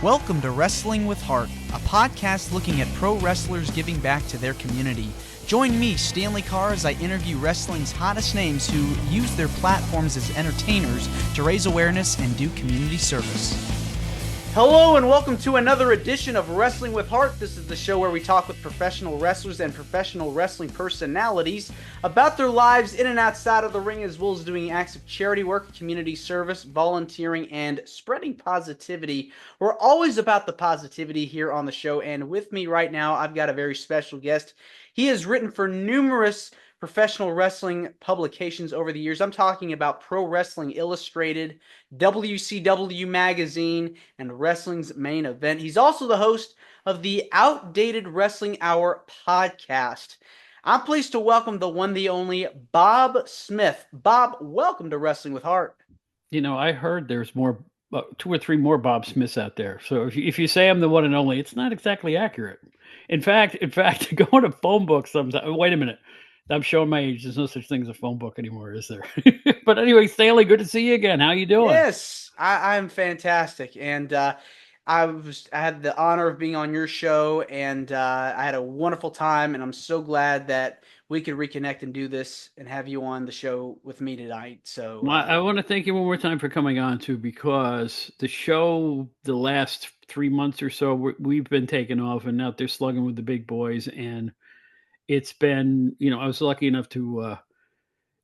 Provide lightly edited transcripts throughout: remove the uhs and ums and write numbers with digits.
Welcome to Wrestling with Heart, a podcast looking at pro wrestlers giving back to their community. Join me, Stanley Carr, as I interview wrestling's hottest names who use their platforms as entertainers to raise awareness and do community service. Hello and welcome to another edition of Wrestling with Heart. This is the show where we talk with professional wrestlers and professional wrestling personalities about their lives in and outside of the ring, as well as doing acts of charity work, community service, volunteering, and spreading positivity. We're always about the positivity here on the show, and with me right now, I've got a very special guest. He has written for numerous professional wrestling publications over the years. I'm talking about Pro Wrestling Illustrated, WCW Magazine, and Wrestling's Main Event. He's also the host of the Outdated Wrestling Hour podcast. I'm pleased to welcome the one, the only, Bob Smith. Bob, welcome to Wrestling with Heart. You know, I heard there's more, 2 or 3 more Bob Smiths out there. So if you say I'm the one and only, it's not exactly accurate. In fact, going to phone books sometimes. Wait a minute. I'm showing my age. There's no such thing as a phone book anymore, is there? But anyway, Stanley, good to see you again. How you doing? Yes, I'm fantastic, and I had the honor of being on your show, and I had a wonderful time, and I'm so glad that we could reconnect and do this and have you on the show with me tonight. So Well, I want to thank you one more time for coming on too, because the show, the last 3 months or so, we've been taking off and out there slugging with the big boys, and it's been, I was lucky enough to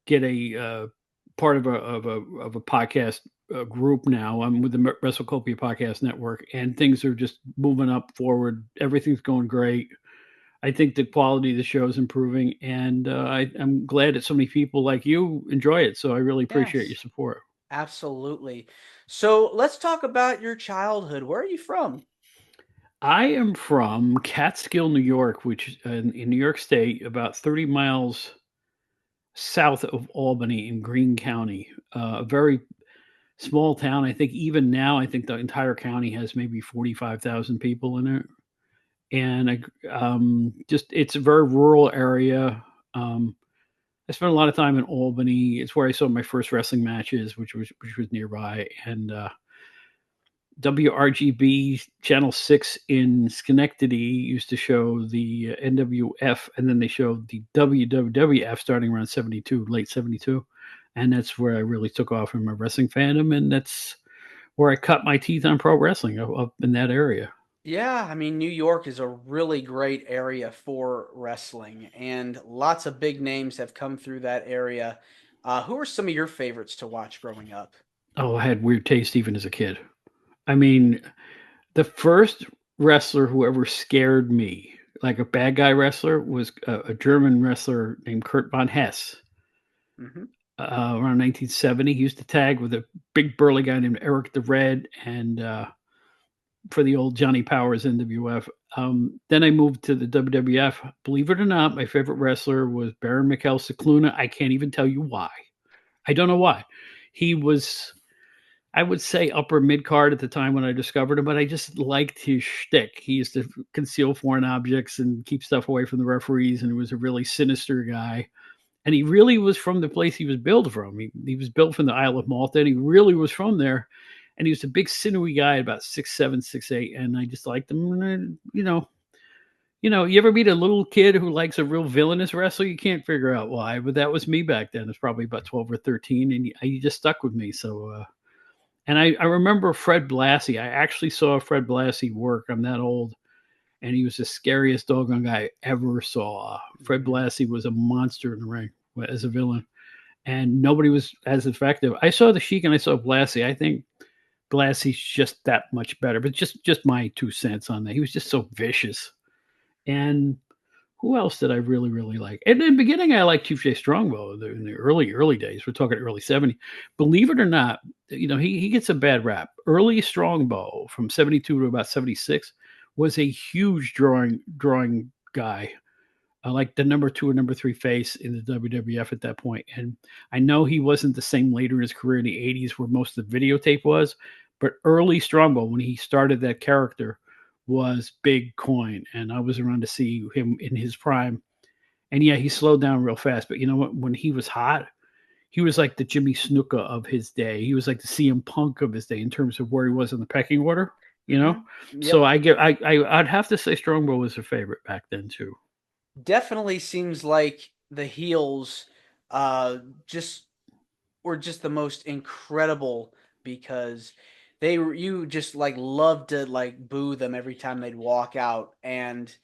get a part of a podcast group now. I'm with the WrestleCopia Podcast Network, and things are just moving up forward. Everything's going great. I think the quality of the show is improving, and I'm glad that so many people like you enjoy it. So I really appreciate your support. absolutely. So let's talk about your childhood. Where are you from? I am from Catskill, New York, which in New York State, about 30 miles south of Albany in Greene County. A very small town. I think even now, I think the entire county has maybe 45,000 people in it. And it's a very rural area. I spent a lot of time in Albany. It's where I saw my first wrestling matches, which was nearby. And WRGB Channel 6 in Schenectady used to show the NWF, and then they showed the WWF starting around 72, late 72. And that's where I really took off in my wrestling fandom. And that's where I cut my teeth on pro wrestling, up in that area. Yeah, I mean, New York is a really great area for wrestling, and lots of big names have come through that area. Who are some of your favorites to watch growing up? Oh, I had weird taste even as a kid. I mean, the first wrestler who ever scared me, like a bad guy wrestler, was a German wrestler named Kurt von Hess. Hmm. Around 1970, he used to tag with a big burly guy named Eric the Red, and for the old Johnny Powers NWF. Then I moved to the WWF. Believe it or not, my favorite wrestler was Baron Mikel Cicluna. I can't even tell you why. I don't know why. He was, I would say, upper mid card at the time when I discovered him, but I just liked his shtick. He used to conceal foreign objects and keep stuff away from the referees, and he was a really sinister guy. And he really was from the place he was built from. He was built from the Isle of Malta, and he really was from there. And he was a big sinewy guy, about 6'7", 6'8", and I just liked him. And, you ever meet a little kid who likes a real villainous wrestler? You can't figure out why, but that was me back then. It's probably about 12 or 13, and he just stuck with me. So, and I remember Fred Blassie. I actually saw Fred Blassie work. I'm that old. And he was the scariest doggone guy I ever saw. Fred Blassie was a monster in the ring as a villain, and nobody was as effective. I saw the Sheik and I saw Blassie. I think Blassie's just that much better, but just my 2 cents on that. He was just so vicious. And who else did I really, really like? And in the beginning, I liked Chief J Strongbow in the early days. We're talking early 70s. Believe it or not, he gets a bad rap. Early Strongbow from 72 to about 76 was a huge drawing guy, like the number 2 or number 3 face in the WWF at that point. And I know he wasn't the same later in his career in the 80s where most of the videotape was, but early Strongbow, when he started that character, was big coin. And I was around to see him in his prime. And yeah, he slowed down real fast. But you know what? When he was hot, he was like the Jimmy Snuka of his day. He was like the CM Punk of his day in terms of where he was in the pecking order. you know? So Yep. I'd have to say Strongbow was a favorite back then too. Definitely seems like the heels just were just the most incredible because you just like loved to like boo them every time they'd walk out, and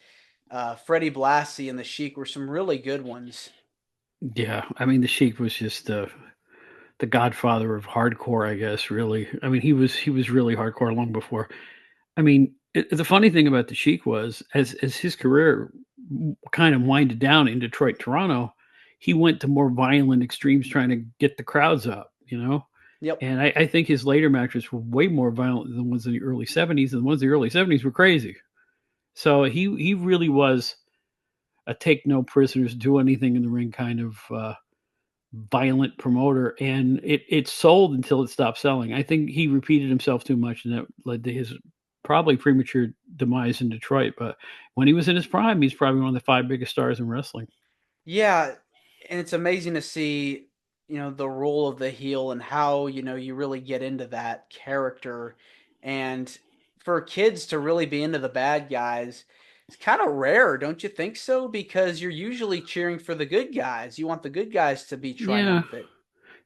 Freddie Blassie and the Sheik were some really good ones. Yeah, I mean, the Sheik was just the godfather of hardcore, I guess, really. I mean, he was really hardcore long before. I mean, the funny thing about the Sheik was as his career kind of winded down in Detroit, Toronto, he went to more violent extremes trying to get the crowds up, you know? Yep. And I think his later matches were way more violent than the ones in the early 70s, and the ones in the early 70s were crazy. So he really was a take no prisoners, do anything in the ring kind of violent promoter, and it sold until it stopped selling. I think he repeated himself too much, and that led to his probably premature demise in Detroit. But when he was in his prime, he's probably one of the five biggest stars in wrestling. Yeah, and it's amazing to see, the role of the heel and how, you really get into that character. And for kids to really be into the bad guys, it's kind of rare, don't you think so? Because you're usually cheering for the good guys. You want the good guys to be Yeah, triumphant.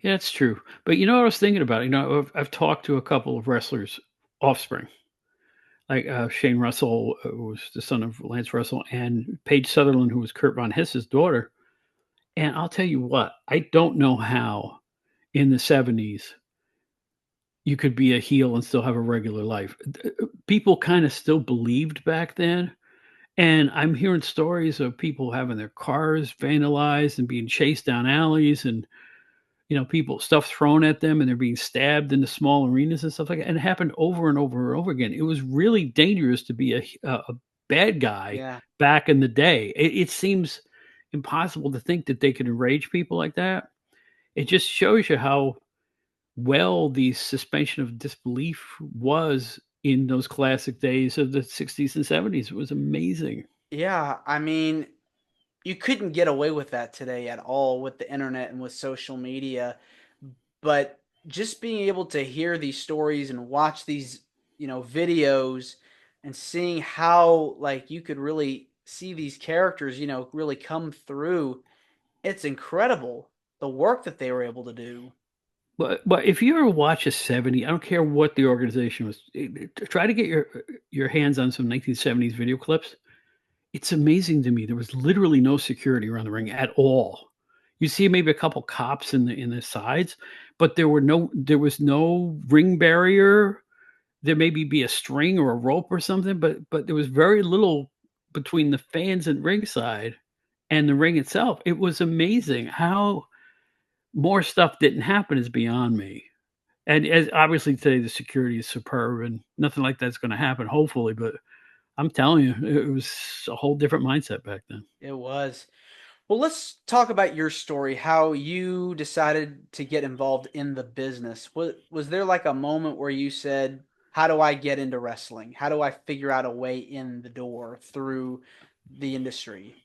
yeah, it's true. But you know what I was thinking about? I've talked to a couple of wrestlers' offspring, like Shane Russell, who was the son of Lance Russell, and Paige Sutherland, who was Kurt Von Hiss's daughter. And I'll tell you what, I don't know how in the 70s you could be a heel and still have a regular life. People kind of still believed back then. And I'm hearing stories of people having their cars vandalized and being chased down alleys and, people stuff thrown at them and they're being stabbed in the small arenas and stuff like that. And it happened over and over and over again. It was really dangerous to be a bad guy Yeah. back in the day. It seems impossible to think that they could enrage people like that. It just shows you how well the suspension of disbelief was in those classic days of the 60s and 70s. It was amazing. Yeah. I mean, you couldn't get away with that today at all with the internet and with social media. But just being able to hear these stories and watch these, videos and seeing how like you could really see these characters, really come through, it's incredible the work that they were able to do. But if you ever watch a 70, I don't care what the organization was, try to get your hands on some 1970s video clips. It's amazing to me. There was literally no security around the ring at all. You see maybe a couple cops in the sides, but there was no ring barrier. There maybe be a string or a rope or something, but there was very little between the fans and ringside and the ring itself. It was amazing how more stuff didn't happen is beyond me. And as obviously today the security is superb and nothing like that's going to happen, hopefully. But I'm telling you, it was a whole different mindset back then. It was. Well, let's talk about your story, how you decided to get involved in the business. Was there like a moment where you said, "How do I get into wrestling? How do I figure out a way in the door through the industry?"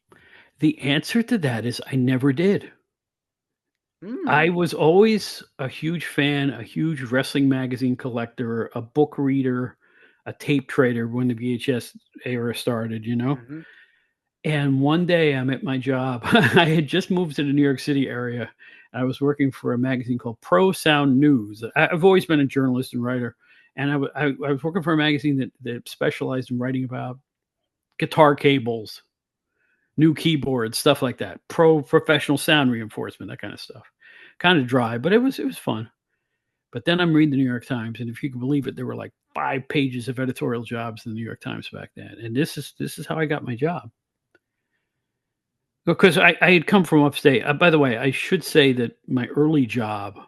The answer to that is I never did. I Hmm. was always a huge fan, a huge wrestling magazine collector, a book reader, a tape trader when the VHS era started. Hmm. And one day I'm at my job. I had just moved to the New York City area. I was working for a magazine called Pro Sound News. I've always been a journalist and writer, and I was working for a magazine that specialized in writing about guitar cables, new keyboards, stuff like that, professional sound reinforcement, that kind of stuff. Kind of dry, but it was fun. But then I'm reading the New York Times, and if you can believe it, there were like 5 pages of editorial jobs in the New York Times back then. And this is how I got my job. Because I had come from upstate. By the way, I should say that my early job,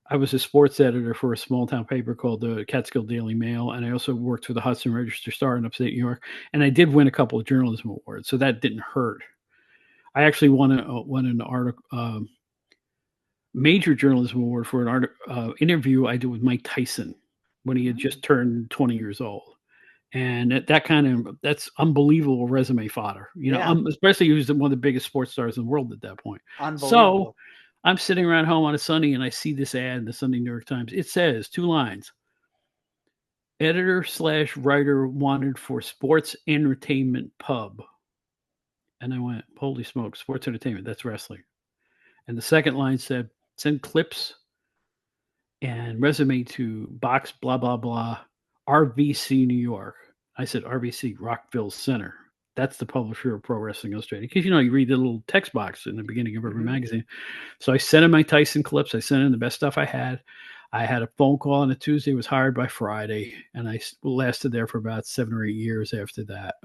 I was a sports editor for a small town paper called the Catskill Daily Mail, and I also worked for the Hudson Register Star in upstate New York. And I did win a couple of journalism awards, so that didn't hurt. I actually won an article, major journalism award for an interview I did with Mike Tyson when he had just turned 20 years old. And that's unbelievable resume fodder, Yeah. especially he was one of the biggest sports stars in the world at that point. So Unbelievable. I'm sitting around home on a Sunday and I see this ad in the Sunday New York Times. It says two lines: editor slash writer wanted for sports entertainment pub. And I went, holy smoke, sports entertainment, that's wrestling. And the second line said, send clips and resume to box blah blah blah RVC New York. I said RVC Rockville Center. That's the publisher of Pro Wrestling Illustrated. Because you read the little text box in the beginning of every magazine. So I sent in my Tyson clips. I sent in the best stuff I had. I had a phone call on a Tuesday. Was hired by Friday, and I lasted there for about 7 or 8 years after that.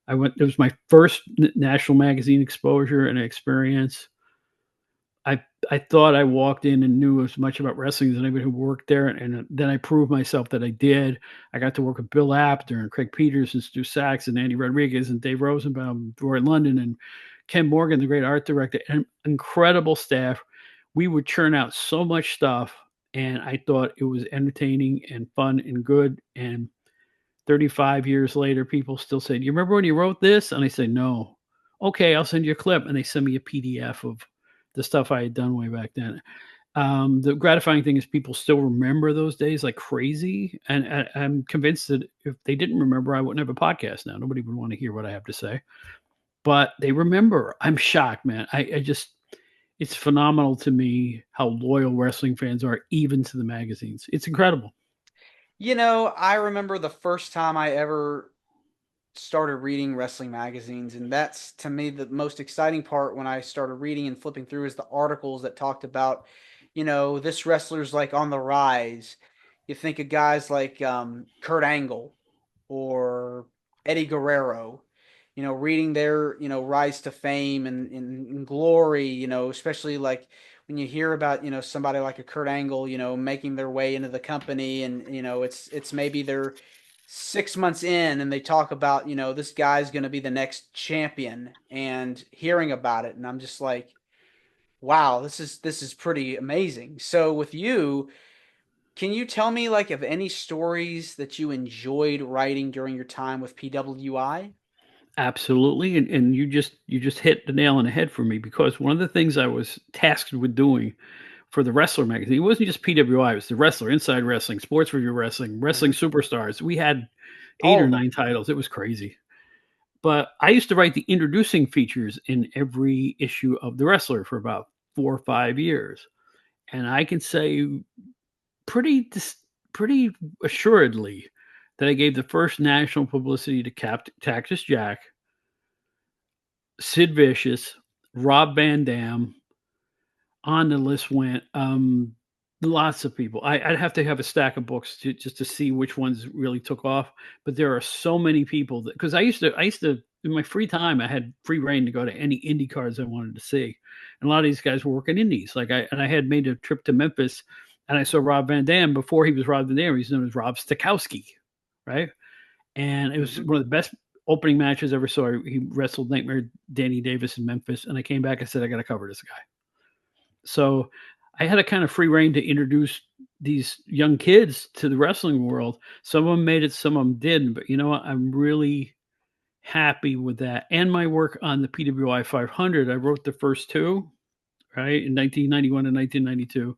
I went. It was my first national magazine exposure and experience. I thought I walked in and knew as much about wrestling as anybody who worked there, and then I proved myself that I did. I got to work with Bill Apter and Craig Peters and Stu Sachs and Andy Rodriguez and Dave Rosenbaum, Roy London, and Ken Morgan, the great art director, and incredible staff. We would churn out so much stuff, and I thought it was entertaining and fun and good. And 35 years later, people still say, "Do you remember when you wrote this?" And I say, "No." "Okay, I'll send you a clip." And they send me a PDF of the stuff I had done way back then. The gratifying thing is people still remember those days like crazy. And I'm convinced that if they didn't remember, I wouldn't have a podcast now. Nobody would want to hear what I have to say. But they remember. I'm shocked, man. I just, it's phenomenal to me how loyal wrestling fans are, even to the magazines. It's incredible. I remember the first time I ever started reading wrestling magazines, and that's to me the most exciting part when I started reading and flipping through is the articles that talked about, this wrestler's like on the rise. You think of guys like Kurt Angle or Eddie Guerrero, reading their, rise to fame and glory, especially like when you hear about, somebody like a Kurt Angle, making their way into the company and, it's maybe they're 6 months in and they talk about, this guy's going to be the next champion and hearing about it. And I'm just like, wow, this is pretty amazing. So with you, can you tell me like of any stories that you enjoyed writing during your time with PWI? Absolutely, and you just hit the nail on the head for me because one of the things I was tasked with doing for the Wrestler magazine, it wasn't just PWI, it was the Wrestler, Inside Wrestling, Sports Review Wrestling, Wrestling Mhm. Superstars. We had 8 All or of them. 9 titles. It was crazy. But I used to write the introducing features in every issue of The Wrestler for about 4 or 5 years. And I can say pretty assuredly that I gave the first national publicity to Cactus Jack, Sid Vicious, Rob Van Dam. On the list went lots of people. I'd have to have a stack of books just to see which ones really took off. But there are so many people that because I used to in my free time I had free reign to go to any indie cards I wanted to see, and a lot of these guys were working indies. I had made a trip to Memphis, and I saw Rob Van Dam before he was Rob Van Dam. He's known as Rob Stakowski, right? And it was Mhm. one of the best opening matches I ever saw. He wrestled Nightmare Danny Davis in Memphis, and I came back and said I got to cover this guy. So I had a kind of free reign to introduce these young kids to the wrestling world. Some of them made it, some of them didn't. But you know what? I'm really happy with that. And my work on the PWI 500, I wrote the first two, right, in 1991 and 1992.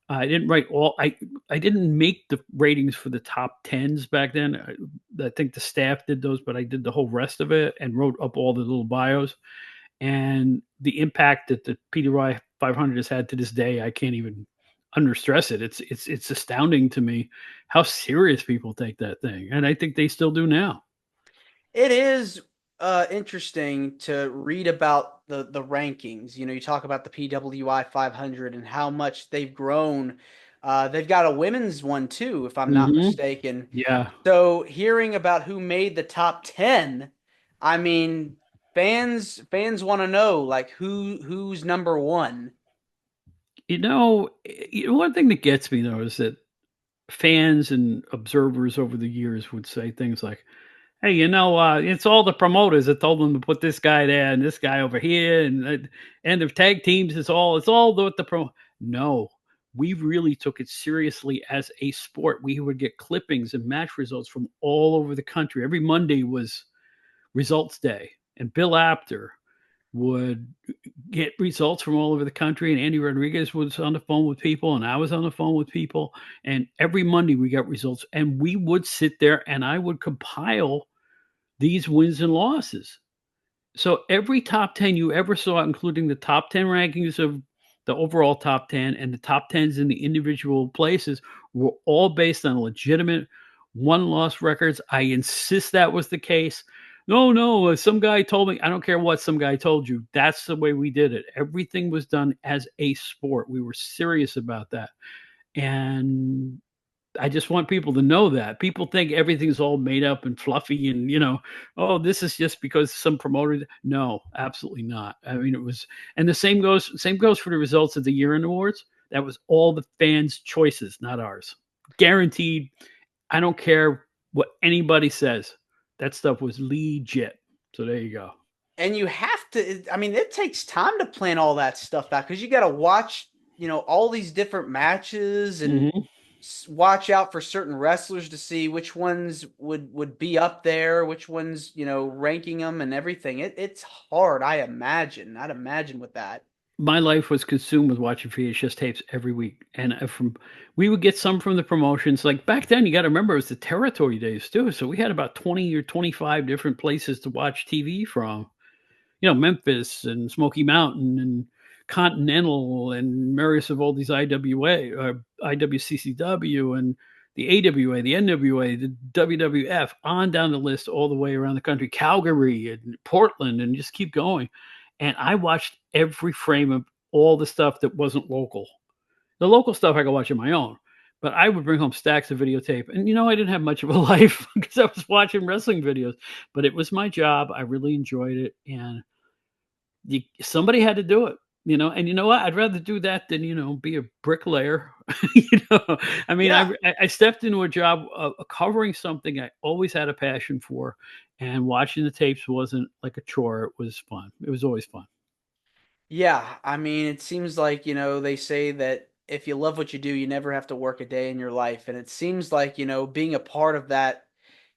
I didn't write all. I didn't make the ratings for the top tens back then. I think the staff did those, but I did the whole rest of it and wrote up all the little bios and the impact that the PWI 500 has had to this day, I can't even understress it. It's astounding to me how serious people take that thing, and I think they still do now. It is interesting to read about the rankings. You talk about the PWI 500 and how much they've grown. They've got a women's one too, if I'm not Hmm. mistaken. Yeah, So hearing about who made the top 10, I mean, fans want to know like who's number one. one thing that gets me though is that fans and observers over the years would say things like, "Hey, it's all the promoters that told them to put this guy there and this guy over here, and the tag teams. It's all the pro." No, we really took it seriously as a sport. We would get clippings and match results from all over the country. Every Monday was results day, and Bill Apter would get results from all over the country, and Andy Rodriguez was on the phone with people, and I was on the phone with people, and every Monday we got results, and we would sit there and I would compile these wins and losses. So every top 10 you ever saw, including the top 10 rankings of the overall top 10 and the top 10s in the individual places, were all based on legitimate one loss records. I insist that was the case. No, no, some guy told me. I don't care what some guy told you. That's the way we did it. Everything was done as a sport. We were serious about that. And I just want people to know that. People think everything's all made up and fluffy and, oh, this is just because some promoter. No, absolutely not. I mean, it was, and the same goes for the results of the year-end awards. That was all the fans' choices, not ours. Guaranteed. I don't care what anybody says. That stuff was legit. So there you go. And you have to, I mean, it takes time to plan all that stuff out because you got to watch, all these different matches and Mhm. watch out for certain wrestlers to see which ones would be up there, which ones, ranking them and everything. It's hard, I'd imagine with that. My life was consumed with watching VHS tapes every week, and we would get some from the promotions. Like back then, you got to remember it was the territory days too, so we had about 20 or 25 different places to watch TV from. Memphis and Smoky Mountain and Continental and various of all these IWCCW and the AWA, the NWA, the WWF, on down the list all the way around the country, Calgary and Portland, and just keep going. And I watched every frame of all the stuff that wasn't local. The local stuff I could watch on my own, but I would bring home stacks of videotape. And I didn't have much of a life because I was watching wrestling videos, but it was my job. I really enjoyed it, and somebody had to do it. And you know what? I'd rather do that than be a bricklayer. I mean, Yeah. I stepped into a job covering something I always had a passion for, and watching the tapes wasn't like a chore. It was fun. It was always fun. Yeah, I mean, it seems like, they say that if you love what you do, you never have to work a day in your life. And it seems like, being a part of that,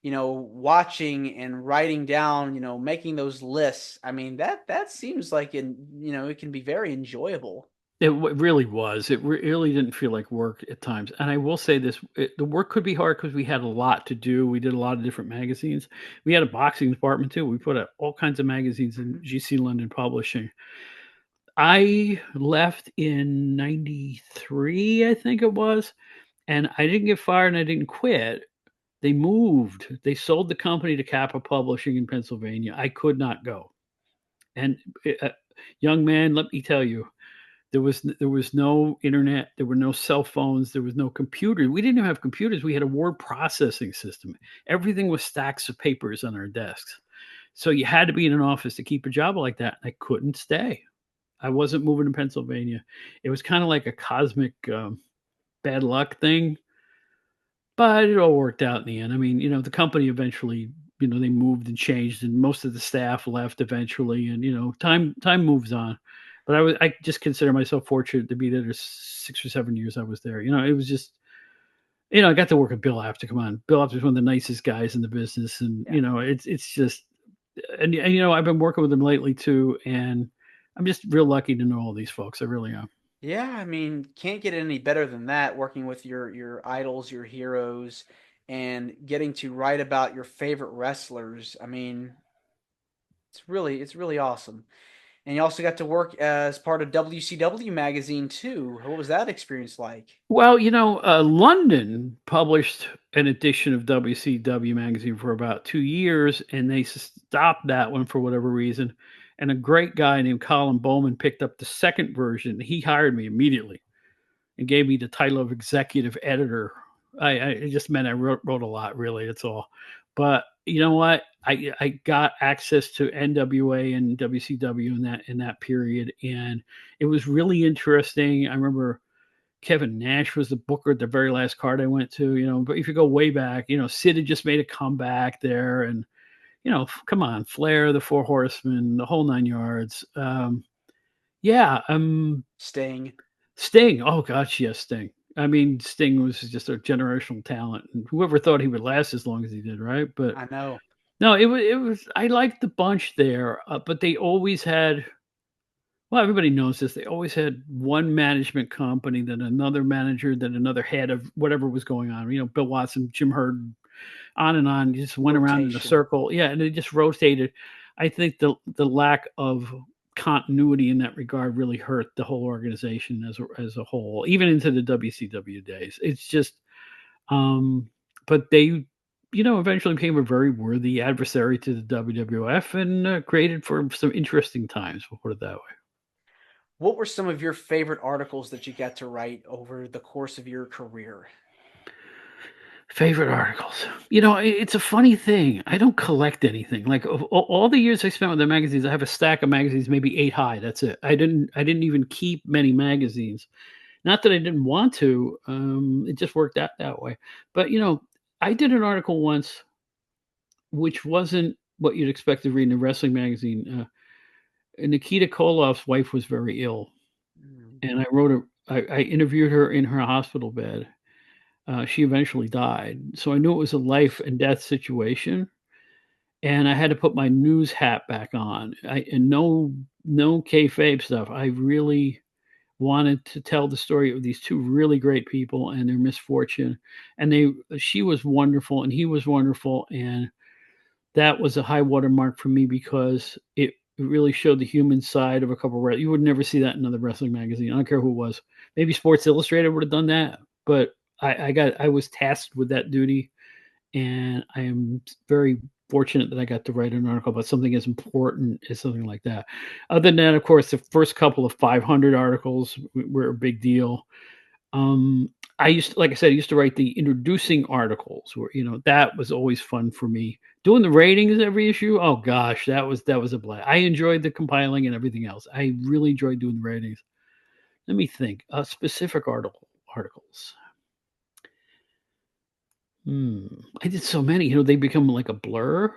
watching and writing down, making those lists. I mean, that seems like it can be very enjoyable. It really was. It really didn't feel like work at times. And I will say this, the work could be hard because we had a lot to do. We did a lot of different magazines. We had a boxing department too. We put out all kinds of magazines in GC London Publishing. I left in 93, I think it was, and I didn't get fired and I didn't quit. They moved. They sold the company to Kappa Publishing in Pennsylvania. I could not go. And young man, let me tell you, there was no internet, there were no cell phones, there was no computer. We didn't even have computers. We had a word processing system. Everything was stacks of papers on our desks. So you had to be in an office to keep a job like that. I couldn't stay. I wasn't moving to Pennsylvania. It was kind of like a cosmic bad luck thing, but it all worked out in the end. I mean, the company eventually, they moved and changed, and most of the staff left eventually, and time moves on. But I just consider myself fortunate to be there. 6 or 7 years I was there. It was just, I got to work with Bill Apter. Come on, Bill Apter's one of the nicest guys in the business, and Yeah. it's just, and I've been working with him lately too, and I'm just real lucky to know all these folks. I really am. Yeah, I mean, can't get any better than that working with your idols, your heroes, and getting to write about your favorite wrestlers. I mean, it's really awesome. And you also got to work as part of WCW magazine too. What was that experience like? Well, London published an edition of WCW magazine for about 2 years, and they stopped that one for whatever reason. And a great guy named Colin Bowman picked up the second version. He hired me immediately and gave me the title of executive editor. It just meant I wrote a lot, really. That's all. But you know what? I got access to NWA and WCW in that period, and it was really interesting. I remember Kevin Nash was the booker at the very last card I went to, but if you go way back, Sid had just made a comeback there, and, come on, Flair, the Four Horsemen, the whole nine yards. Yeah, Sting. Sting. Oh gosh, yes, Sting. I mean, Sting was just a generational talent, and whoever thought he would last as long as he did, right? But I know. no, it was. I liked the bunch there, but they always had Well, everybody knows this. They always had one management company, then another manager, then another head of whatever was going on. Bill Watson, Jim Hurd, on and on. You just went around in a Rotation. circle. Yeah, and it just rotated. I think the lack of continuity in that regard really hurt the whole organization as a whole, even into the WCW days. It's just, um, but they, eventually became a very worthy adversary to the WWF and created for some interesting times. We'll put it that way. What were some of your favorite articles that you got to write over the course of your career? Favorite articles. It's a funny thing. I don't collect anything. Like of all the years I spent with the magazines, I have a stack of magazines, maybe 8 high. That's it. I didn't even keep many magazines. Not that I didn't want to. It just worked out that way. But I did an article once which wasn't what you'd expect to read in a wrestling magazine. Nikita Koloff's wife was very ill, Mm. and I interviewed her in her hospital bed. She eventually died, so I knew it was a life and death situation, and I had to put my news hat back on. And no kayfabe stuff. I really wanted to tell the story of these two really great people and their misfortune. And she was wonderful, and he was wonderful, and that was a high watermark for me because it really showed the human side of a couple of you would never see that in another wrestling magazine. I don't care who it was. Maybe Sports Illustrated would have done that, but I was tasked with that duty, and I am very fortunate that I got to write an article about something as important as something like that. Other than that, of course, the first couple of 500 articles were a big deal. Um, like I said, I used to write the introducing articles where, that was always fun for me. Doing the ratings every issue, oh gosh, that was a blast. I enjoyed the compiling and everything else. I really enjoyed doing the ratings. Let me think. Specific articles. Hmm. I did so many. They become like a blur.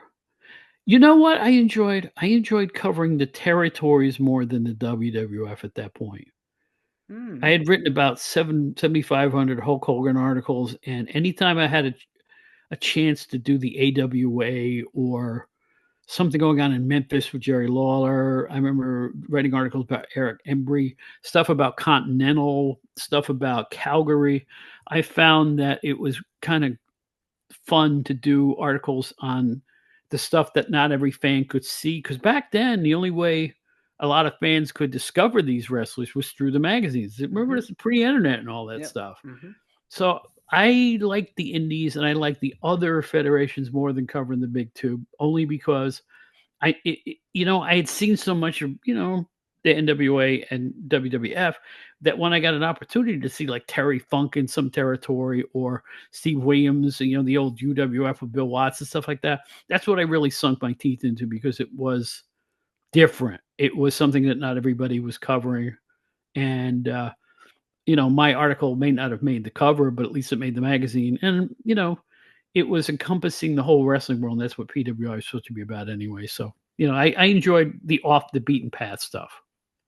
You know what I enjoyed? I enjoyed covering the territories more than the WWF at that point. I Hmm. had written about 7,500 Hulk Hogan articles, and anytime I had a chance to do the AWA or something going on in Memphis with Jerry Lawler, I remember writing articles about Eric Embry, stuff about Continental, stuff about Calgary. I found that it was kind of fun to do articles on the stuff that not every fan could see. Because back then, the only way a lot of fans could discover these wrestlers was through the magazines. Remember, Mm-hmm. it's pre-internet and all that Yep. stuff. Mm-hmm. So I like the indies and I like the other federations more than covering the big two, only because I had seen so much of the NWA and WWF that when I got an opportunity to see like Terry Funk in some territory or Steve Williams, the old UWF with Bill Watts and stuff like that, that's what I really sunk my teeth into because it was different. It was something that not everybody was covering, and my article may not have made the cover, but at least it made the magazine, and it was encompassing the whole wrestling world, and that's what PWI is supposed to be about anyway. So, I enjoyed the off the beaten path stuff.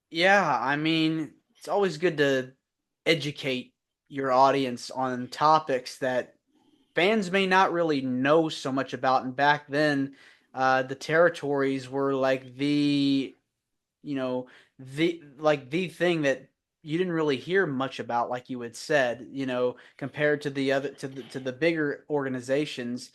Yeah, I mean, it's always good to educate your audience on topics that fans may not really know so much about. And back then, the territories were like you know, the thing that you didn't really hear much about, like you had said, compared to the bigger organizations.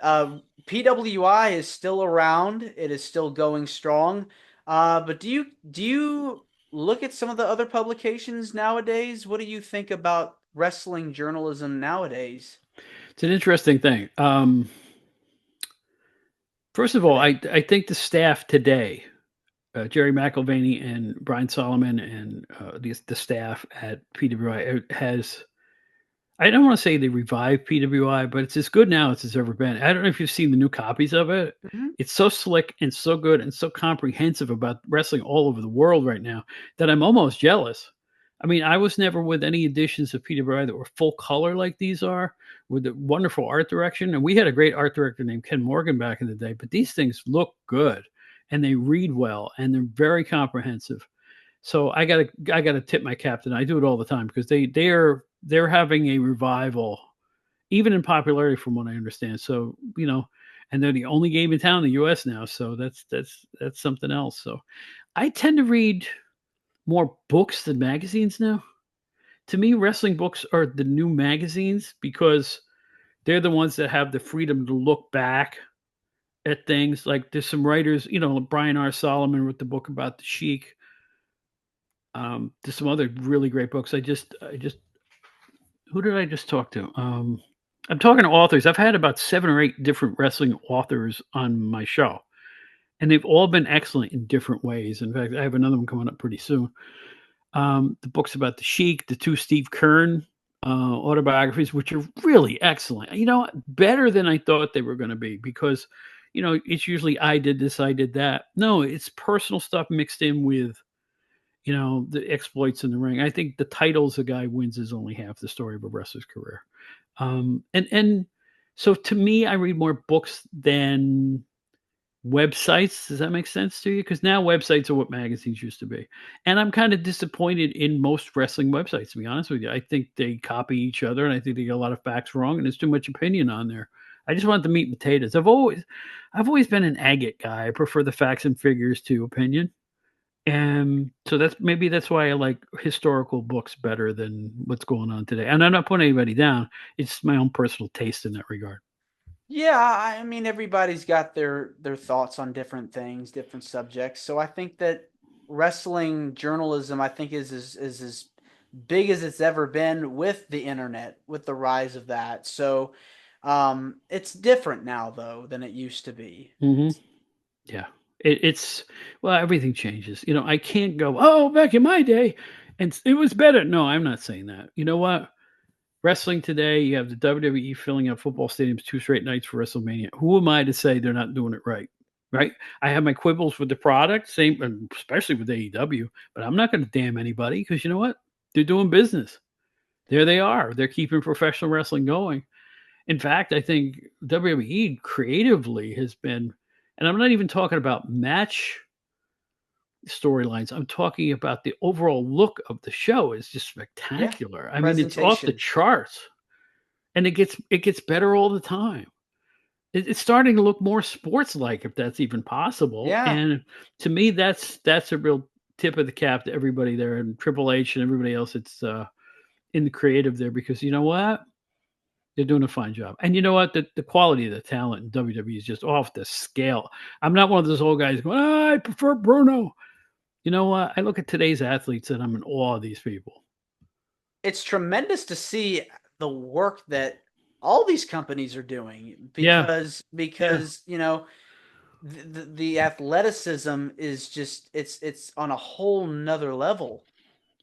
PWI is still around. It is still going strong. But do you look at some of the other publications nowadays? What do you think about wrestling journalism nowadays? It's an interesting thing. First of all, Today. I think the staff today, Jerry McElvaney and Brian Solomon and the staff at PWI has I don't want to say they revived PWI, but it's as good now as it's ever been. I don't know if you've seen the new copies of it. Mhm. It's so slick and so good and so comprehensive about wrestling all over the world right now that I'm almost jealous. I mean, I was never with any editions of PWI that were full color like these are, with the wonderful art direction. And we had a great art director named Ken Morgan back in the day, but these things look good and they read well and they're very comprehensive. So I gotta tip my cap to them. I do it all the time because they're having a revival, even in popularity, from what I understand. So and they're the only game in town in the U.S. now. So that's something else. So I tend to read. more books than magazines now. To me, wrestling books are the new magazines because they're the ones that have the freedom to look back at things. Like there's some writers, Brian R. Solomon wrote the book about the Sheik. There's some other really great books. Who did I just talk to? I'm talking to authors. I've had about 7 or 8 different wrestling authors on my show, and they've all been excellent in different ways. In fact, I have another one coming up pretty soon. The books about the Sheik, the 2 Steve Kern autobiographies, which are really excellent. Better than I thought they were going to be because, it's usually I did this, I did that. No, it's personal stuff mixed in with, the exploits in the ring. I think the titles a guy wins is only half the story of a wrestler's career. And so to me, I read more books than websites. Does that make sense to you? Because now websites are what magazines used to be. And I'm kind of disappointed in most wrestling websites, to be honest with you. I think they copy each other and I think they get a lot of facts wrong and there's too much opinion on there. I just want the meat and potatoes. I've always been an agate guy. I prefer the facts and figures to opinion. And so that's why I like historical books better than what's going on today. And I'm not putting anybody down. It's my own personal taste in that regard. Yeah, I mean everybody's got their thoughts on different things, different subjects. So I think that wrestling journalism, I think, is as big as it's ever been with the internet, with the rise of that. So it's different now though than it used to be. Hmm. Yeah. It's well, everything changes. I can't go, oh, back in my day, and it was better. No, I'm not saying that. You know what? Wrestling today, you have the WWE filling up football stadiums 2 straight nights for WrestleMania. Who am I to say they're not doing it right? Right? I have my quibbles with the product, same, especially with AEW, but I'm not going to damn anybody because you know what? They're doing business. There they are. They're keeping professional wrestling going. In fact, I think WWE creatively has been, and I'm not even talking about match storylines. I'm talking about the overall look of the show is just Yeah, spectacular. I mean, it's off the presentation. charts, and it gets better all the time. It's starting to look more sports like, if that's even possible. Yeah. And to me, that's a real tip of the cap to everybody there and Triple H and everybody else. It's in the creative there because you know what? They're doing a fine job. And you know what? The quality of the talent in WWE is just off the scale. I'm not one of those old guys going, I prefer Bruno. You know what? I look at today's athletes and I'm in awe of these people. It's tremendous to see the work that all these companies are doing Yeah. Yeah. because the athleticism is just it's on a whole nother level.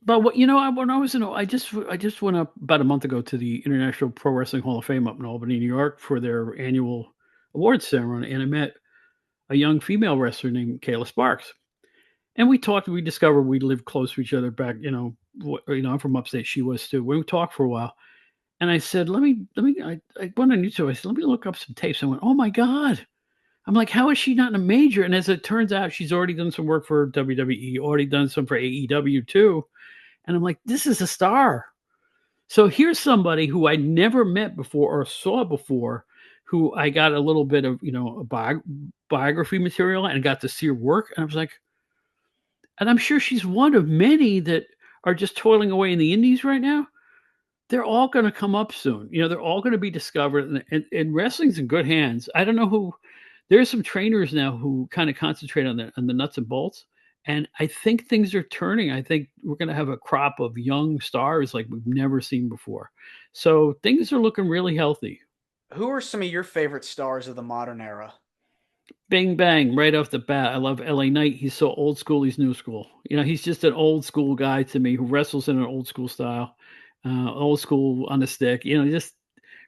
But when I was I just went up about a month ago to the International Pro Wrestling Hall of Fame up in Albany, New York for their annual awards ceremony, and I met a young female wrestler named Kayla Sparks. And we talked. We discovered we lived close to each other back. I'm from upstate. She was too. We talked for a while, and I said, I went on YouTube. I said, let me look up some tapes. I went, oh my god. I'm like, how is she not in a major? And as it turns out, she's already done some work for WWE, already done some for AEW too. And I'm like, this is a star. So here's somebody who I never met before or saw before, who I got a little bit of, a biography material and got to see her work. And I was like, and I'm sure she's one of many that are just toiling away in the indies right now. They're all going to come up soon. They're all going to be discovered, and wrestling's in good hands. I don't know who. There's some trainers now who kind of concentrate on the nuts and bolts, and I think things are turning. I think we're going to have a crop of young stars like we've never seen before. So things are looking really healthy. Who are some of your favorite stars of the modern era? Bing bang, right off the bat. I love LA Knight. He's so old school, he's new school. He's just an old school guy to me who wrestles in an old school style, old school on the stick. Just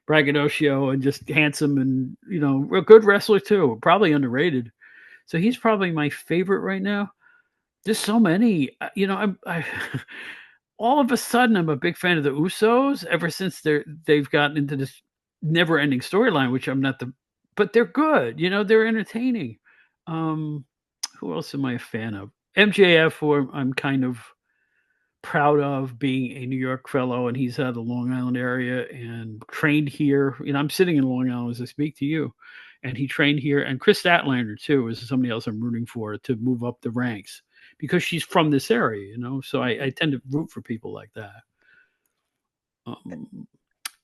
braggadocio and just handsome and a good wrestler too. Probably underrated. So he's probably my favorite right now. There's so many. I all of a sudden I'm a big fan of the Usos ever since they've gotten into this never-ending storyline, which I'm not but they're good. They're entertaining. Um, who else am I a fan of? MJF, who I'm kind of proud of being a New York fellow, and he's out of the Long Island area and trained here. I'm sitting in Long Island as I speak to you, and he trained here. And Chris Statlander too is somebody else I'm rooting for to move up the ranks because she's from this area, So I Mhm. tend to root for people like that.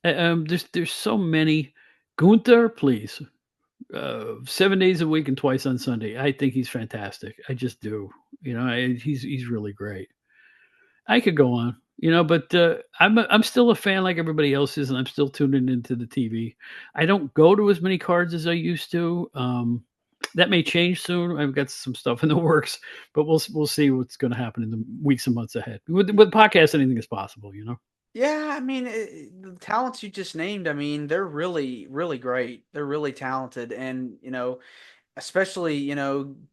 Um, there's so many. Gunther, please, 7 days a week and twice on Sunday. I think he's fantastic. I just do. He's really great. I could go on, but I'm still a fan like everybody else is, and I'm still tuning into the TV. I don't go to as many cards as I used to. That may change soon. I've got some stuff in the works, but we'll see what's going to happen in the weeks and months ahead. With podcasts, anything is possible. Yeah, I mean, the talents you just named, I mean, they're really, really great. They're really talented. And, especially,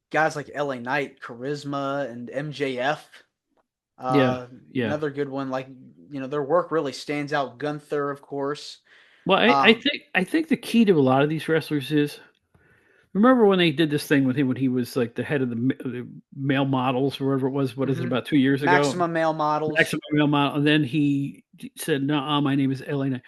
guys like LA Knight, Charisma, and MJF. Yeah, Uh, yeah. Another good one, like, their work really stands out. Gunther, of course. Well, Um, I think the key to a lot of these wrestlers is remember when they did this thing with him when he was like the head of the male models or whatever it was. What is it, mhm. about 2 years ago? Maximum Male Models. Maximum male model, and then he said, "No, my name is Elena."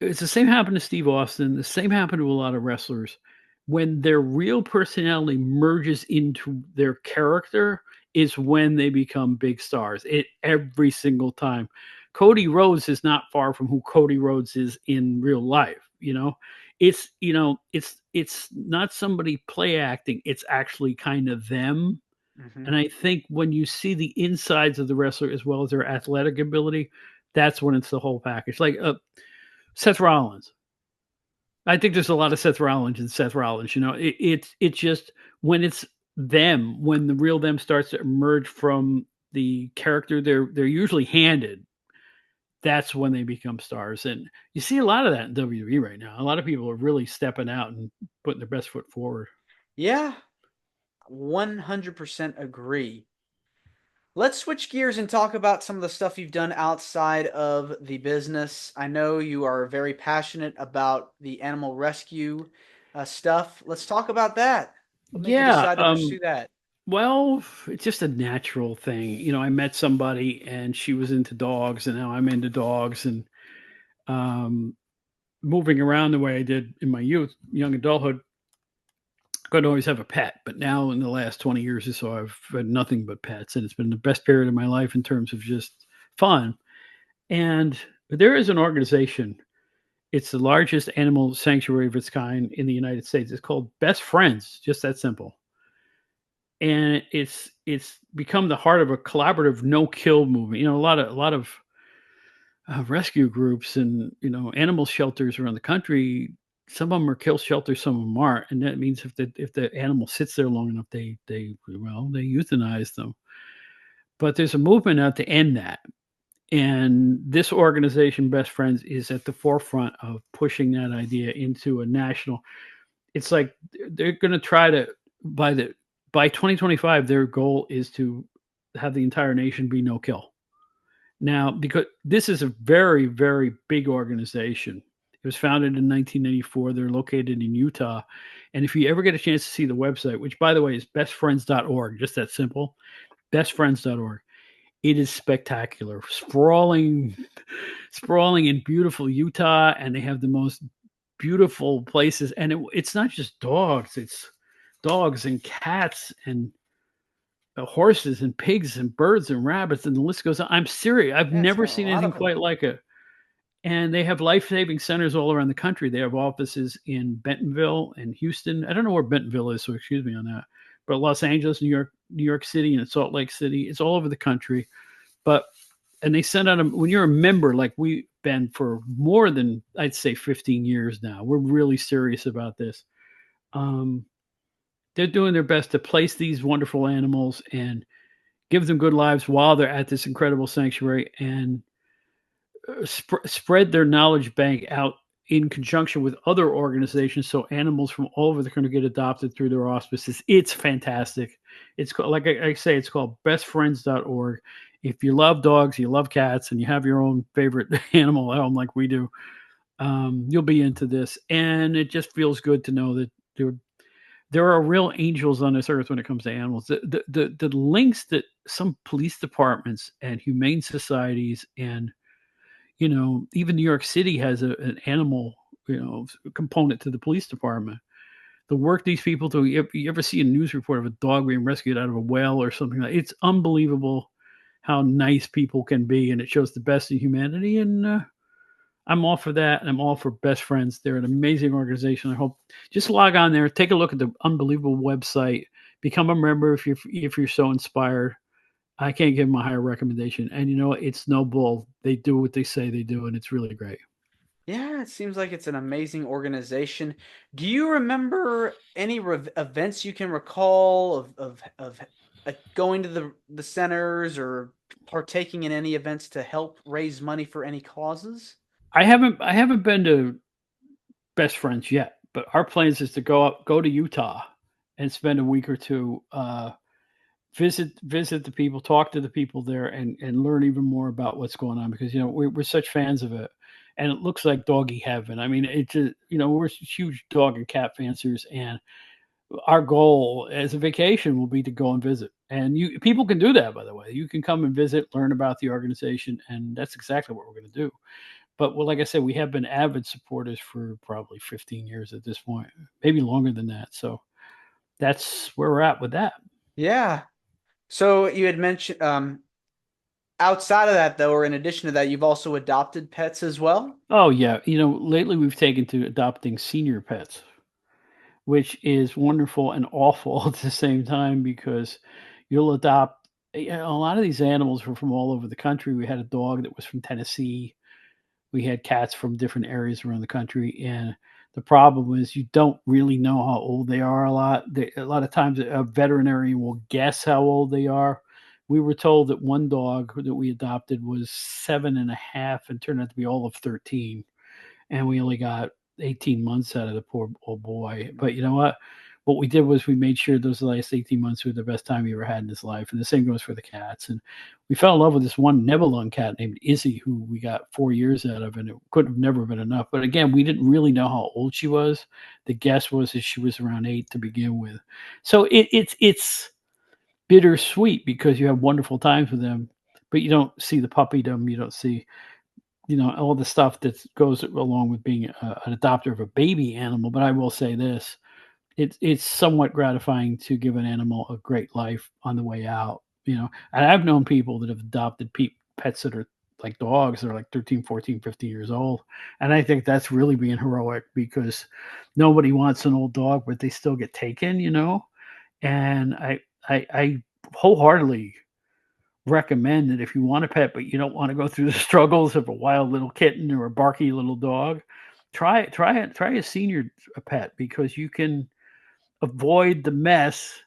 It's the same happened to Steve Austin. The same happened to a lot of wrestlers. When their real personality merges into their character, is when they become big stars. It every single time. Cody Rhodes is not far from who Cody Rhodes is in real life. It's not somebody play acting. It's actually kind of them. Mhm. And I think when you see the insides of the wrestler as well as their athletic ability, that's when it's the whole package. Like Seth Rollins. I think there's a lot of Seth Rollins and Seth Rollins. It's just when it's them, when the real them starts to emerge from the character they're usually handed. That's when they become stars, and you see a lot of that in WWE right now. A lot of people are really stepping out and putting their best foot forward. Yeah, 100% agree. Let's switch gears and talk about some of the stuff you've done outside of the business. I know you are very passionate about the animal rescue stuff. Let's talk about that. What made you Yeah, decide to pursue that? well, it's just a natural thing. I met somebody and she was into dogs, and now I'm into dogs. And um, moving around the way I did in my youth, young adulthood, couldn't always have a pet. But now, in the last 20 years or so, I've had nothing but pets, and it's been the best period of my life in terms of just fun. And there is an organization. It's the largest animal sanctuary of its kind in the United States. It's called Best Friends, just that simple. And it's become the heart of a collaborative no kill movement. A lot of rescue groups and animal shelters around the country. Some of them are kill shelters, some of them aren't, and that means if the animal sits there long enough, they euthanize them. But there's a movement out to end that, and this organization, Best Friends, is at the forefront of pushing that idea into a national. It's like they're going to try to by 2025, their goal is to have the entire nation be no kill. Now, because this is a very, very big organization. It was founded in 1984. They're located in Utah. And if you ever get a chance to see the website, which by the way is bestfriends.org, just that simple, bestfriends.org, it is spectacular. Sprawling in beautiful Utah, and they have the most beautiful places. And it's not just dogs, it's dogs and cats and horses and pigs and birds and rabbits, and the list goes on. I'm serious. I've Yeah, it's never got a seen lot anything of them. quite like it. And they have life-saving centers all around the country. They have offices in Bentonville and Houston. I don't know where Bentonville is, so excuse me on that. But Los Angeles, New York City, and Salt Lake City. It's all over the country. But and they send out when you're a member, like we've been for more than I'd say 15 years now. We're really serious about this. Um, they're doing their best to place these wonderful animals and give them good lives while they're at this incredible sanctuary, and spread their knowledge bank out in conjunction with other organizations so animals from all over the country get adopted through their auspices. It's fantastic. It's called, like I say, it's called bestfriends.org. If you love dogs, you love cats, and you have your own favorite animal at home like we do, you'll be into this. And it just feels good to know that there are real angels on this earth when it comes to animals. The links that some police departments and humane societies and even New York City has an animal component to the police department. the work these people do. You ever see a news report of a dog being rescued out of a well or something like it's unbelievable how nice people can be, and it shows the best in humanity. And I'm all for that, and I'm all for Best Friends. They're an amazing organization. I hope just log on there, take a look at the unbelievable website, become a member if you're so inspired. I can't give them a higher recommendation. And you know what? It's no bull. They do what they say they do, and it's really great. Yeah, it seems like it's an amazing organization. Do you remember any events you can recall of going to the centers or partaking in any events to help raise money for any causes? I haven't been to Best Friends yet, but our plans is to go to Utah and spend a week or two, visit the people, talk to the people there, and learn even more about what's going on because we're such fans of it, and it looks like doggy heaven. I mean, it's we're huge dog and cat fanciers, and our goal as a vacation will be to go and visit. And you people can do that, by the way. You can come and visit, learn about the organization, and that's exactly what we're going to do. But well, like I said, we have been avid supporters for probably 15 years at this point, maybe longer than that. So that's where we're at with that. Yeah. So you had mentioned outside of that though, or in addition to that, you've also adopted pets as well? Oh yeah, lately we've taken to adopting senior pets, which is wonderful and awful at the same time because you'll adopt a lot of these animals were from all over the country. We had a dog that was from Tennessee. We had cats from different areas around the country, and the problem is you don't really know how old they are a lot. A lot of times a veterinarian will guess how old they are. We were told that one dog that we adopted was 7.5 and turned out to be all of 13, and we only got 18 months out of the poor old boy. But you know what? What we did was we made sure those last 18 months were the best time he ever had in his life. And the same goes for the cats. And we fell in love with this one Nebulon cat named Izzy, who we got 4 years out of, and it could have never been enough. But again, we didn't really know how old she was. The guess was that she was around 8 to begin with. So it's bittersweet because you have wonderful times with them, but you don't see the puppydom. You don't see all the stuff that goes along with being an adopter of a baby animal. But I will say this: it's somewhat gratifying to give an animal a great life on the way out. And I've known people that have adopted pets that are like dogs that are like 13, 14, 15 years old. And I think that's really being heroic because nobody wants an old dog, but they still get taken. And I wholeheartedly recommend that if you want a pet, but you don't want to go through the struggles of a wild little kitten or a barky little dog, try a senior pet because you can avoid the mess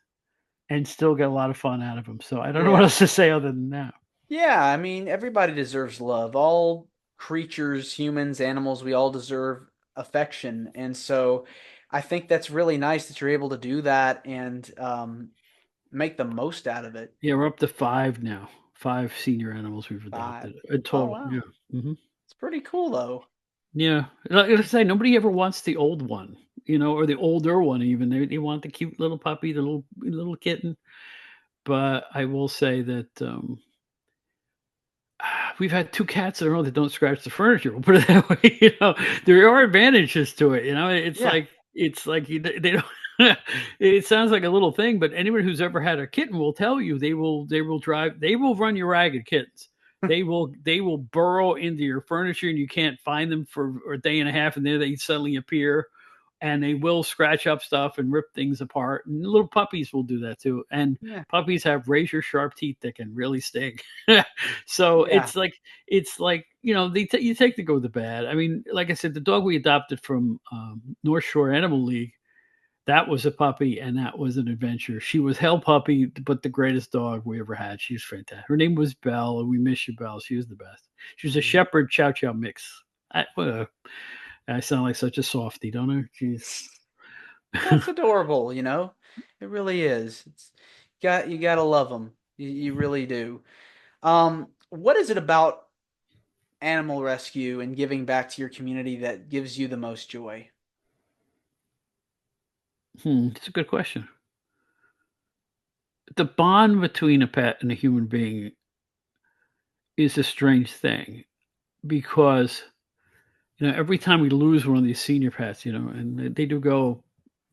and still get a lot of fun out of them. So I don't know what Yeah. else to say other than that. Yeah, I mean, everybody deserves love. All creatures, humans, animals, we all deserve affection. And so I think that's really nice that you're able to do that and make the most out of it. Yeah, we're up to 5 now. 5 senior animals we've Five. adopted in Oh, total. wow. Yeah. Hmm. It's pretty cool, though. Yeah. Like I say, nobody ever wants the old one, or the older one even. They want the cute little puppy, the little kitten. But I will say that we've had 2 cats in a row that don't scratch the furniture, we'll put it that way. There are advantages to it, it's Yeah. like you they don't it sounds like a little thing, but anyone who's ever had a kitten will tell you they will run you ragged, kittens. They will burrow into your furniture, and you can't find them for a day and a half, and then they suddenly appear, and they will scratch up stuff and rip things apart, and little puppies will do that too, and Yeah. puppies have razor sharp teeth that can really sting. So Yeah. it's like you take the good with the bad. I mean, like I said, the dog we adopted from North Shore Animal League, that was a puppy and that was an adventure. She was hell puppy, but the greatest dog we ever had. She was fantastic. Her name was Belle, and we miss you, Belle. She was the best. She was a Mm. shepherd chow chow mix. I sound like such a softie, don't I? Jeez. That's adorable, you know? It really is. You gotta love them. You really do. What is it about animal rescue and giving back to your community that gives you the most joy? That's a good question. The bond between a pet and a human being is a strange thing because every time we lose one of these senior pets, and they do go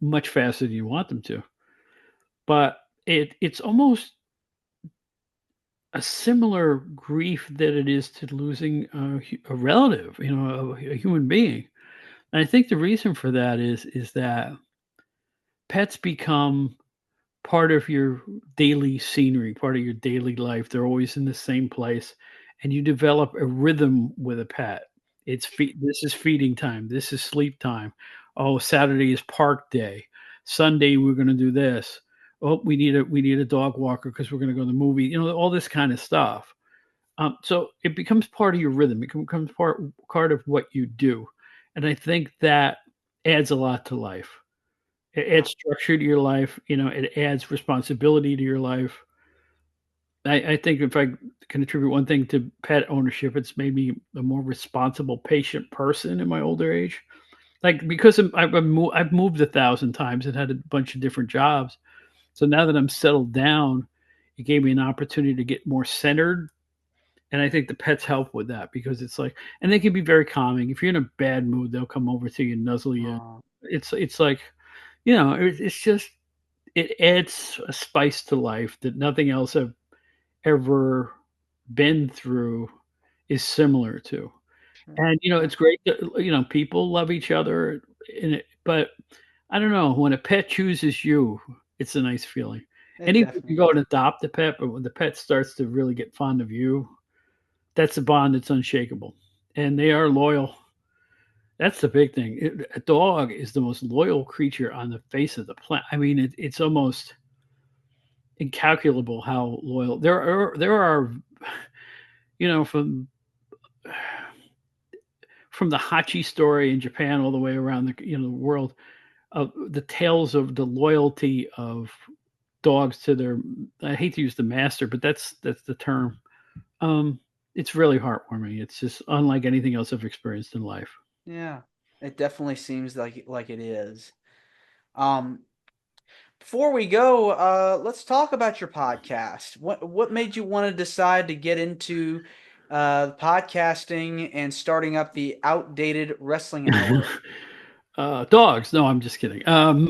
much faster than you want them to. But it's almost a similar grief that it is to losing a relative, a human being. And I think the reason for that is that pets become part of your daily scenery, part of your daily life. They're always in the same place, and you develop a rhythm with a pet. This is feeding time. This is sleep time. Oh, Saturday is park day. Sunday we're going to do this. Oh, we need a dog walker because we're going to go to the movie. All this kind of stuff. So it becomes part of your rhythm. It becomes part of what you do, and I think that adds a lot to life. It Uh, adds structure to your life, it adds responsibility to your life. I think if I can attribute one thing to pet ownership, it's made me a more responsible, patient person in my older age. Like, because I've moved 1,000 times and had a bunch of different jobs. So now that I'm settled down, it gave me an opportunity to get more centered. And I think the pets help with that because it's like, and they can be very calming. If you're in a bad mood, they'll come over to you and nuzzle you. uh, It's like, it's just, it adds a spice to life that nothing else I've ever been through is similar to. sure. And Yeah, it's great that people love each other in it, but I don't know, when a pet chooses you, it's a nice feeling. it And even if you definitely go is. and adopt a pet, but when the pet starts to really get fond of you, that's a bond that's unshakable. And they are loyal. That's the big thing. A dog is the most loyal creature on the face of the planet. I mean, it's almost incalculable how loyal there are from the Hachi story in Japan all the way around the world, of the tales of the loyalty of dogs to their, I hate to use the master, but that's the term. um it's really heartwarming. It's just unlike anything else I've experienced in life. Yeah, it definitely seems like it is. Um, Before we go, let's talk about your podcast. What made you want to decide to get into podcasting and starting up the Outdated Wrestling Hour? Dogs. No, I'm just kidding. No,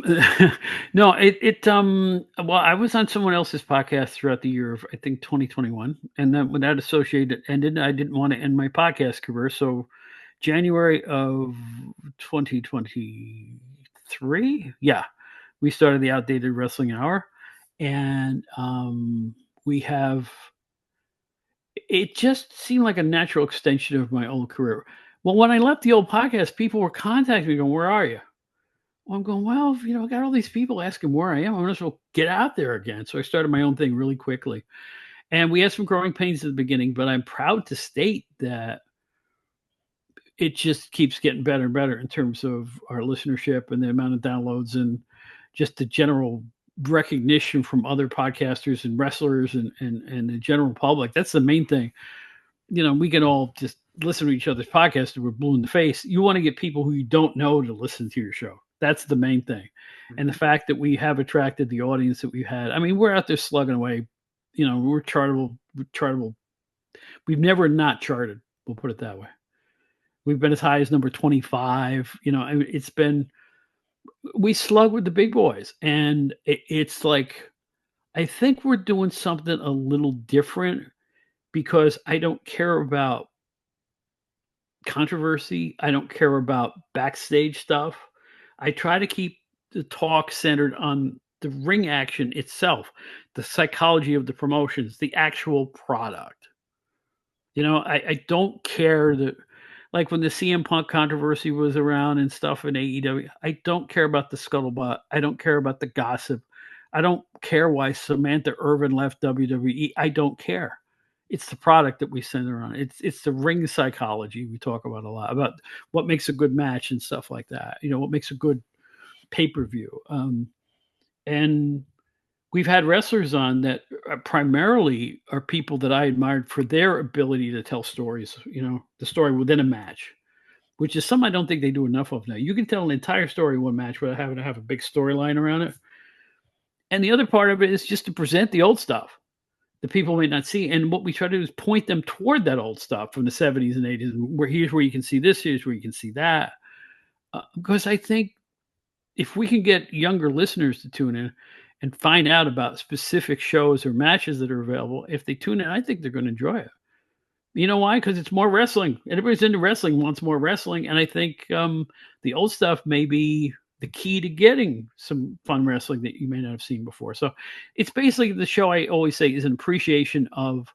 well, I was on someone else's podcast throughout the year of, I think, 2021. And then when that associated ended, I didn't want to end my podcast career. So January of 2023, yeah, we started the Outdated Wrestling Hour. And we have, it just seemed like a natural extension of my old career. Well, when I left the old podcast, people were contacting me going, "Where are you?" Well, I'm going, "Well, I got all these people asking where I am. I might as well get out there again." So I started my own thing really quickly. And we had some growing pains at the beginning, but I'm proud to state that it just keeps getting better and better in terms of our listenership and the amount of downloads and just the general recognition from other podcasters and wrestlers and the general public. That's the main thing. We can all just listen to each other's podcasts and we're blue in the face. You want to get people who you don't know to listen to your show. That's the main thing. And the Mhm. fact that we have attracted the audience that we've had. I mean, we're out there slugging away. We're chartable. We've never not charted. We'll put it that way. We've been as high as number 25. I mean, we slug with the big boys. And it's like, I think we're doing something a little different because I don't care about controversy. I don't care about backstage stuff. I try to keep the talk centered on the ring action itself, the psychology of the promotions, the actual product. I don't care that, like when the CM Punk controversy was around and stuff in AEW, I don't care about the scuttlebutt. I don't care about the gossip. I don't care why Samantha Irvin left WWE. I don't care. It's the product that we center on. It's the ring psychology we talk about a lot, about what makes a good match and stuff like that. What makes a good pay per view. And we've had wrestlers on that primarily are people that I admired for their ability to tell stories. The story within a match, which is something I don't think they do enough of now. You can tell an entire story in one match without having to have a big storyline around it. And the other part of it is just to present the old stuff that people may not see. And what we try to do is point them toward that old stuff from the 70s and 80s, where here's where you can see this, here's where you can see that. Because I think if we can get younger listeners to tune in and find out about specific shows or matches that are available, if they tune in, I think they're going to enjoy it. You know why? Because it's more wrestling. Everybody's into wrestling, wants more wrestling, and I think the old stuff may be the key to getting some fun wrestling that you may not have seen before. So it's basically the show, I always say, is an appreciation of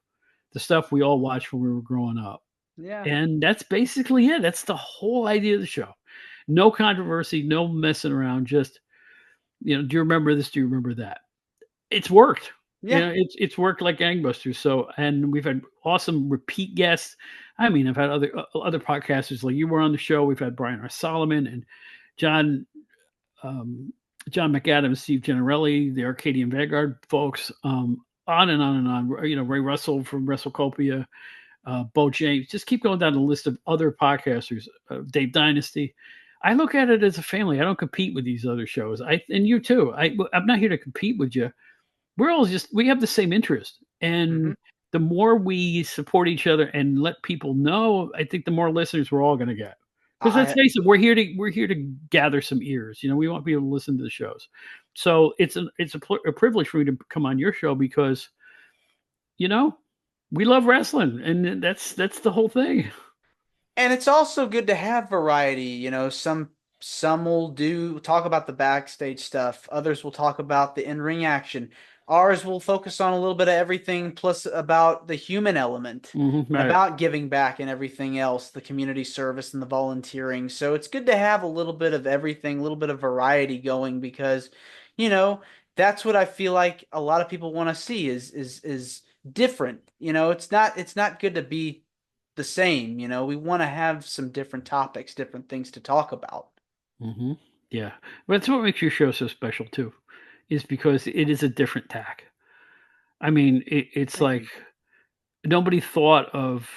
the stuff we all watched when we were growing up. Yeah. And that's basically it. That's the whole idea of the show. No controversy, no messing around. Just, do you remember this? Do you remember that? It's worked. Yeah. It's worked like gangbusters. So, and we've had awesome repeat guests. I mean, I've had other podcasters like you were on the show. We've had Brian R. Solomon and John McAdams, Steve Gennarelli, the Arcadian Vanguard folks, on and on and on. Ray Russell from WrestleCopia, Bo James. Just keep going down the list of other podcasters. Dave Dynasty. I look at it as a family. I don't compete with these other shows. And you too. I'm not here to compete with you. We have the same interest. And the more we support each other and let people know, I think the more listeners we're all going to get. Because let's face it, we're here to gather some ears. We want people to listen to the shows. So it's a privilege for me to come on your show because, we love wrestling, and that's the whole thing. And it's also good to have variety. Some will talk about the backstage stuff. Others will talk about the in-ring action. Ours will focus on a little bit of everything, plus about the human element and Right. about giving back and everything else, the community service and the volunteering. So it's good to have a little bit of everything, a little bit of variety going because, that's what I feel like a lot of people want to see is different. It's not good to be the same. We want to have some different topics, different things to talk about. Yeah, but that's what makes your show so special too, is because it is a different tack. I mean, it's like nobody thought of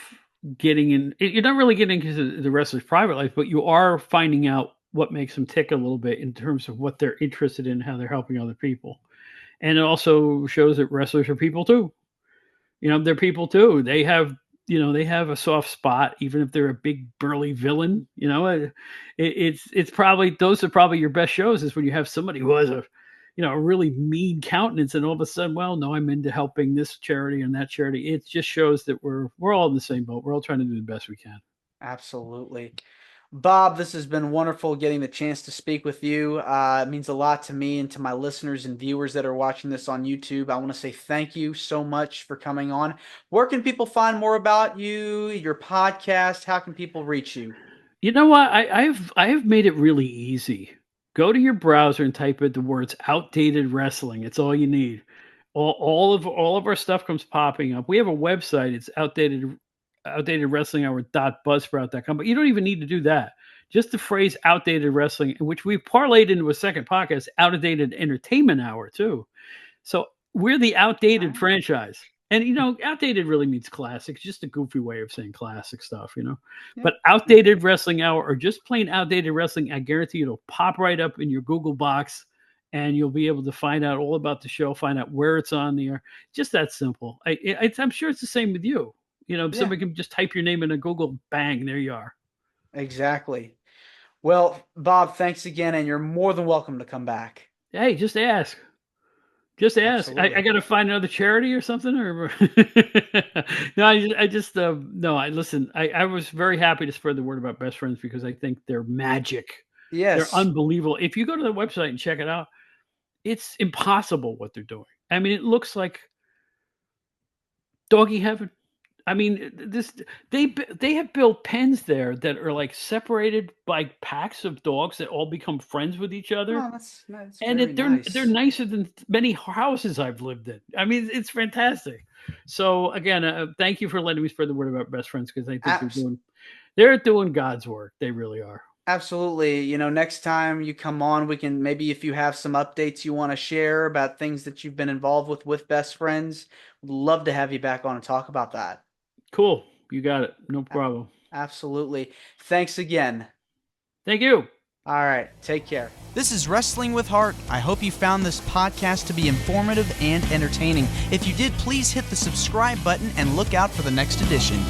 getting in. You're not really getting into the wrestler's private life, but you are finding out what makes them tick a little bit in terms of what they're interested in, how they're helping other people, and it also shows that wrestlers are people too. They're people too. They have a soft spot, even if they're a big burly villain. It's probably those are probably your best shows is when you have somebody who has a really mean countenance, and all of a sudden, well, no, I'm into helping this charity and that charity. It just shows that we're all in the same boat. We're all trying to do the best we can. Absolutely. Bob, this has been wonderful getting the chance to speak with you. It means a lot to me and to my listeners and viewers that are watching this on YouTube. I want to say thank you so much for coming on. Where can people find more about you, your podcast? How can people reach you? You know what? I've made it really easy. Go to your browser and type in the words "outdated wrestling." It's all you need. All of our stuff comes popping up. We have a website. It's outdatedwrestlinghour.buzzsprout.com. But you don't even need to do that. Just the phrase "outdated wrestling," which we've parlayed into a second podcast, "Outdated Entertainment Hour" too. So we're the outdated franchise. And, outdated really means classic. It's just a goofy way of saying classic stuff, Yeah. But Outdated Wrestling Hour or just plain Outdated Wrestling, I guarantee it'll pop right up in your Google box and you'll be able to find out all about the show, find out where it's on the air. Just that simple. I'm sure it's the same with you. Somebody can just type your name in a Google, bang, there you are. Exactly. Well, Bob, thanks again, and you're more than welcome to come back. Hey, just ask. Just ask. I got to find another charity or something, or no. Listen. I was very happy to spread the word about Best Friends because I think they're magic. Yes, they're unbelievable. If you go to the website and check it out, it's impossible what they're doing. I mean, it looks like doggy heaven. I mean, they have built pens there that are like separated by packs of dogs that all become friends with each other. Oh, that's and very nice. They're nicer than many houses I've lived in. I mean, it's fantastic. So again, thank you for letting me spread the word about Best Friends because I think they're doing God's work. They really are. Absolutely. Next time you come on, we can maybe if you have some updates you want to share about things that you've been involved with Best Friends, we'd love to have you back on and talk about that. Cool. You got it. No problem. Absolutely. Thanks again. Thank you. All right. Take care. This is Wrestling with Heart. I hope you found this podcast to be informative and entertaining. If you did, please hit the subscribe button and look out for the next edition.